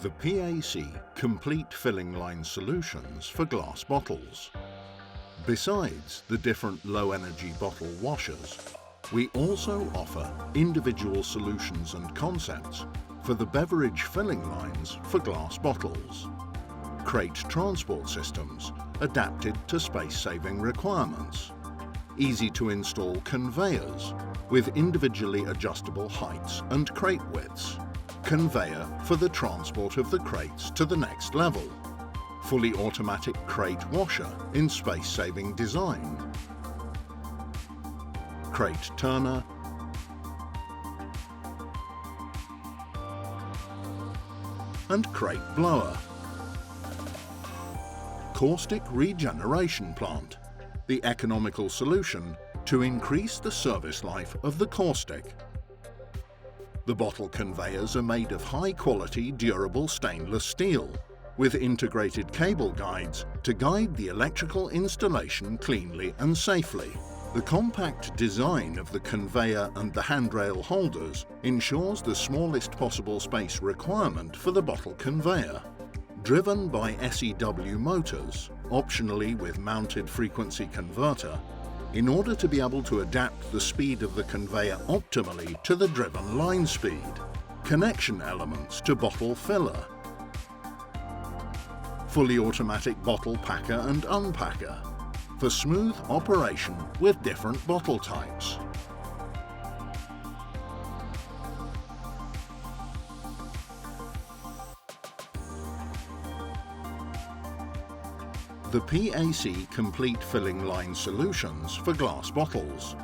The PAC complete filling line solutions for glass bottles. Besides the different low-energy bottle washers, we also offer individual solutions and concepts for the beverage filling lines for glass bottles, crate transport systems adapted to space-saving requirements, easy-to-install conveyors with individually adjustable heights and crate widths, conveyor for the transport of the crates to the next level, fully automatic crate washer in space-saving design, crate turner, and crate blower. Caustic regeneration plant, the economical solution to increase the service life of the caustic. The bottle conveyors are made of high-quality, durable stainless steel, with integrated cable guides to guide the electrical installation cleanly and safely. The compact design of the conveyor and the handrail holders ensures the smallest possible space requirement for the bottle conveyor. Driven by SEW motors, optionally with mounted frequency converter, in order to be able to adapt the speed of the conveyor optimally to the driven line speed. Connection elements to bottle filler. Fully automatic bottle packer and unpacker for smooth operation with different bottle types. The PAC complete filling line solutions for glass bottles